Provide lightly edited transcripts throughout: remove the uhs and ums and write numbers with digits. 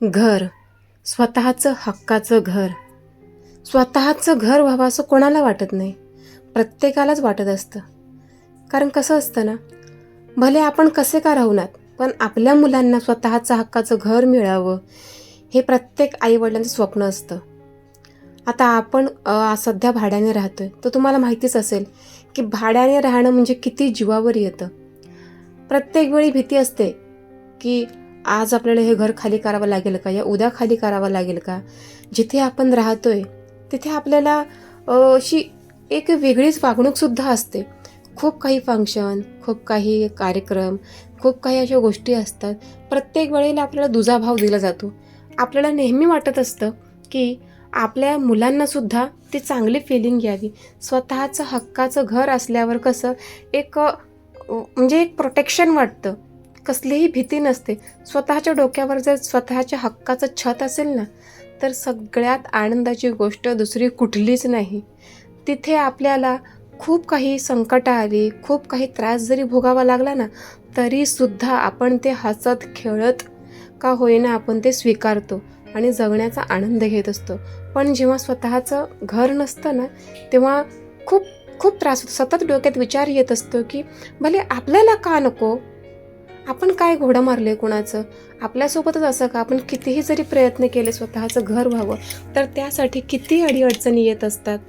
घर, स्वतःचं हक्काचं घर. स्वतःचं घर व्हावं असं कोणाला वाटत नाही, प्रत्येकालाच वाटत असतं. कारण कसं असतं ना, भले आपण कसे का राहूनात, पण आपल्या मुलांना स्वतःचं हक्काचं घर मिळावं हे प्रत्येक आईवडिलांचं स्वप्न असतं. आता आपण सध्या भाड्याने राहतोय, तर तुम्हाला माहितीच असेल की भाड्याने राहणं म्हणजे किती जीवावर येतं. प्रत्येक वेळी भीती असते की आज आपल्याला हे घर खाली करावं लागेल का, या उद्या खाली करावं लागेल का. जिथे आपण राहतोय तिथे आपल्याला अशी एक वेगळीच वागणूकसुद्धा असते. खूप काही फंक्शन, खूप काही कार्यक्रम, खूप काही अशा गोष्टी असतात. प्रत्येक वेळेला आपल्याला दुजाभाव दिला जातो. आपल्याला नेहमी वाटत असतं की आपल्या मुलांनासुद्धा ती चांगली फिलिंग यावी. स्वतःचं हक्काचं घर असल्यावर कसं एक म्हणजे एक प्रोटेक्शन वाटतं, कसलीही भीती नसते. स्वतःच्या डोक्यावर जर स्वतःच्या हक्काचं छत असेल ना, तर सगळ्यात आनंदाची गोष्ट दुसरी कुठलीच नाही. तिथे आपल्याला खूप काही संकटं आली, खूप काही त्रास जरी भोगावा लागला ना, तरीसुद्धा आपण ते हसत खेळत का होईना आपण ते स्वीकारतो आणि जगण्याचा आनंद घेत असतो. पण जेव्हा स्वतःचं घर नसतं ना, तेव्हा खूप खूप त्रास होतो. सतत डोक्यात विचार येत असतो की भले आपल्याला का नको, आपण काय घोडं मारले कुणाचं, आपल्यासोबतच असं का. आपण कितीही जरी प्रयत्न केले स्वतःचं घर व्हावं, तर त्यासाठी किती अडीअडचणी येत असतात.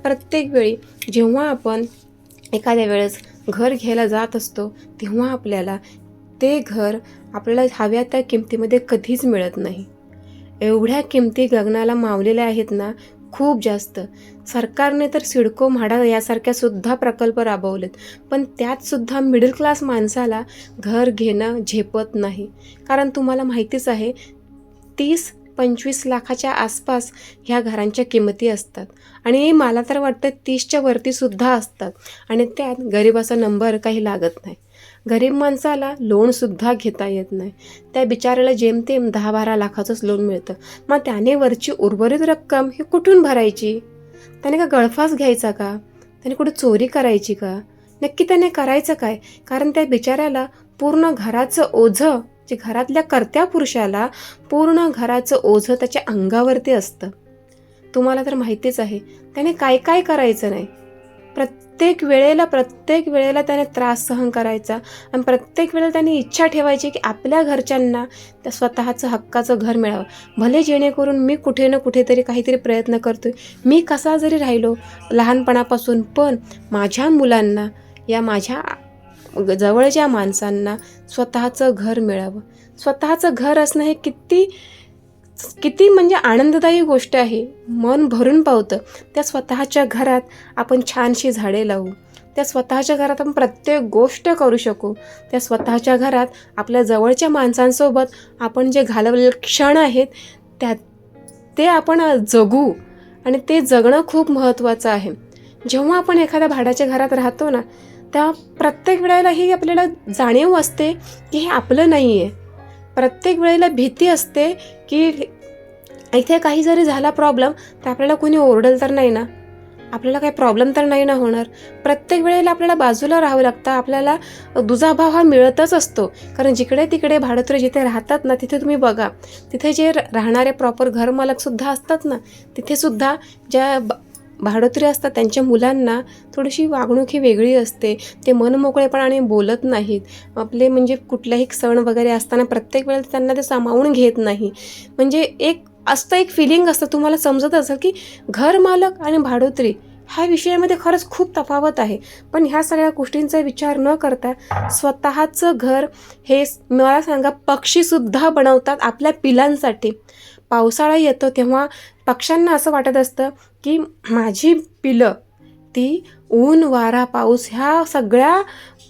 प्रत्येक वेळी जेव्हा आपण एखाद्या वेळेस घर घ्यायला जात असतो, तेव्हा आपल्याला ते घर आपल्याला हव्या त्या किमतीमध्ये कधीच मिळत नाही. एवढ्या किमती गगनाला मावलेल्या आहेत ना, खूप जास्त. सरकारने तर सिडको, म्हाडा यासारख्या सुद्धा प्रकल्प राबवलेत, पण त्यातसुद्धा मिडल क्लास माणसाला घर घेणं झेपत नाही. कारण तुम्हाला माहितीच आहे, 30-25 लाखाच्या आसपास ह्या घरांच्या किमती असतात आणि मला तर वाटतं 30च्या वरतीसुद्धा असतात. आणि त्यात गरिबाचा नंबर काही लागत नाही. गरीब माणसाला लोनसुद्धा घेता येत नाही. त्या बिचाऱ्याला जेमतेम 10-12 लाखाचंच लोन मिळतं. मग त्याने वरची उर्वरित रक्कम ही कुठून भरायची? त्याने का गळफास घ्यायचा का? त्याने कुठे चोरी करायची का? नक्की त्याने करायचं काय? कारण त्या बिचाऱ्याला पूर्ण घराचं ओझं, जे घरातल्या कर्त्या पुरुषाला पूर्ण घराचं ओझं त्याच्या अंगावरती असतं. तुम्हाला तर माहितीच आहे, त्याने काय काय करायचं नाही. प्रत्येक वेळेला त्याने त्रास सहन करायचा आणि प्रत्येक वेळेला त्याने इच्छा ठेवायची की आपल्या घरच्यांना त्या स्वतःचं हक्काचं घर मिळावं. भले जेणेकरून मी कुठे ना कुठेतरी काहीतरी प्रयत्न करतोय, मी कसा जरी राहिलो लहानपणापासून, पण माझ्या मुलांना, या माझ्या जवळच्या माणसांना स्वतःचं घर मिळावं. स्वतःचं घर असणं हे किती किती म्हणजे आनंददायी गोष्ट आहे. मन भरून पावतं. त्या स्वतःच्या घरात आपण छानशी झाडे लावू, त्या स्वतःच्या घरात आपण प्रत्येक गोष्ट करू शकू. त्या स्वतःच्या घरात आपल्या जवळच्या माणसांसोबत आपण जे घालवलेले क्षण आहेत ते आपण जगू आणि ते जगणं खूप महत्त्वाचं आहे. जेव्हा आपण एखाद्या भाड्याच्या घरात राहतो ना, त्या प्रत्येक वेळेला ही आपल्याला जाणीव असते की हे आपलं नाही आहे. प्रत्येक वेळेला भीती असते की इथे काही जरी झाला प्रॉब्लेम, तर आपल्याला कोणी ओरडेल तर नाही ना, आपल्याला काही प्रॉब्लेम तर नाही ना होणार. प्रत्येक वेळेला आपल्याला बाजूला राहावं लागतं. आपल्याला दुजाभाव हा मिळतच असतो. कारण जिकडे तिकडे भाडोत्री जिथे राहतात ना, तिथे तुम्ही बघा, तिथे जे राहणारे प्रॉपर घरमालकसुद्धा असतात ना, तिथेसुद्धा ज्या भाडोत्री असतात त्यांच्या मुलांना थोडीशी वागणूक ही वेगळी असते. ते मनमोकळेपणाने बोलत नाहीत. आपले म्हणजे कुठल्याही सण वगैरे असताना प्रत्येक वेळेला त्यांना ते सामावून घेत नाही. म्हणजे एक फिलिंग असतं. तुम्हाला समजत असेल की घरमालक आणि भाडोत्री ह्या विषयामध्ये खरंच खूप तफावत आहे. पण ह्या सगळ्या गोष्टींचा विचार न करता स्वतःचं घर हे मला सांगा, पक्षीसुद्धा बनवतात आपल्या पिलांसाठी. पावसाळा येतो तेव्हा पक्ष्यांना असं वाटत असतं की माझी पिलं ती ऊन, वारा, पाऊस ह्या सगळ्या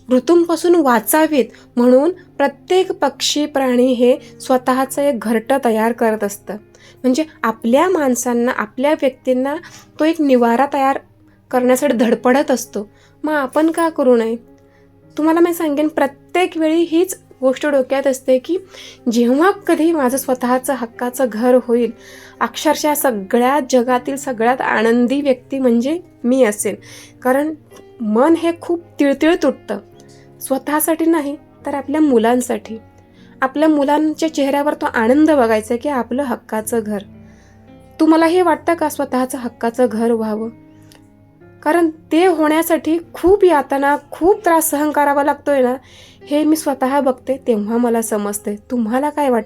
ऋतूंपासून वाचावीत म्हणून प्रत्येक पक्षी, प्राणी हे स्वतःचं एक घरटं तयार करत असतं. म्हणजे आपल्या माणसांना, आपल्या व्यक्तींना तो एक निवारा तयार करण्यासाठी धडपडत असतो. मग आपण का करू नये? तुम्हाला मी सांगेन, प्रत्येक वेळी हीच गोष्ट डोक्यात असते की जेव्हा कधी माझं स्वतःचं हक्काचं घर होईल, अक्षरशः सगळ्यात जगातील सगळ्यात आनंदी व्यक्ती म्हणजे मी असेल. कारण मन हे खूप तिळतिळ तुटतं, स्वतःसाठी नाही तर आपल्या मुलांसाठी. आपल्या मुलांच्या चेहऱ्यावर तो आनंद बघायचा की आपलं हक्काचं घर. तुम्हाला हे वाटतं का स्वतःचं हक्काचं घर व्हावं? कारण ते होण्यासाठी खूप यातना, खूप त्रास सहन करावा लागतोय ना, हे मी स्वतः बघते तेव्हा मला समजते. तुम्हाला काय वाटतं?